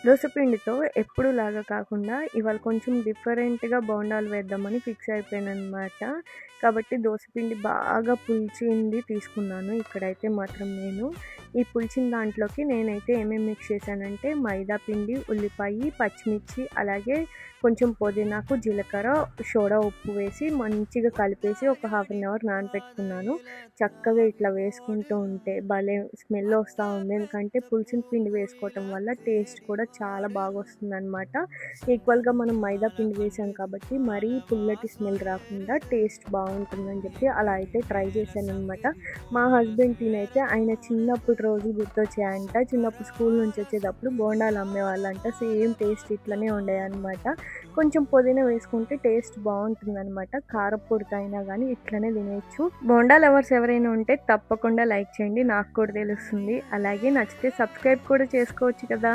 దోసపిండితో ఎప్పుడులాగా కాకుండా ఇవాళ కొంచెం డిఫరెంట్‌గా బోండాలు వేద్దామని ఫిక్స్ అయిపోయాననమాట. కాబట్టి దోసపిండి బాగా పులిచింది తీసుకున్నాను. ఇక్కడైతే మాత్రం నేను ఈ పులిచిన దాంట్లోకి నేనైతే ఏమేమి మిక్స్ చేశానంటే మైదా పిండి, ఉల్లిపాయి, పచ్చిమిర్చి అలాగే కొంచెం పుదీనాకు, జీలకర్ర, సోడా ఉప్పు వేసి మంచిగా కలిపేసి ఒక హాఫ్ అన్ అవర్ నానబెట్టుకున్నాను. చక్కగా ఇట్లా వేసుకుంటూ ఉంటే భలే స్మెల్ వస్తూ ఉంది. ఎందుకంటే పులిసిన పిండి వేసుకోవటం వల్ల టేస్ట్ కూడా చాలా బాగా వస్తుందనమాట. ఈక్వల్‌గా మనం మైదా పిండి వేసాం కాబట్టి మరీ పుల్లటి స్మెల్ రాకుండా టేస్ట్ బాగుంటుందని చెప్పి అలా అయితే ట్రై చేశాననమాట. మా హస్బెండ్ తినైతే ఆయన చిన్నప్పుడు రోజులు గుర్తొచ్చాయంట. చిన్నప్పుడు స్కూల్ నుంచి వచ్చేటప్పుడు బోండాలు అమ్మేవాళ్ళంట. సేమ్ టేస్ట్ ఇట్లనే ఉండేయన్నమాట. కొంచెం పుదీనా వేసుకుంటే టేస్ట్ బాగుంటుందనమాట. కారపొడితో అయినా కానీ ఇట్లనే తినేయచ్చు. బోండా లవర్స్ ఎవరైనా ఉంటే తప్పకుండా లైక్ చేయండి. నాకు కూడా తెలుస్తుంది. అలాగే నచ్చితే సబ్స్క్రైబ్ కూడా చేసుకోవచ్చు కదా.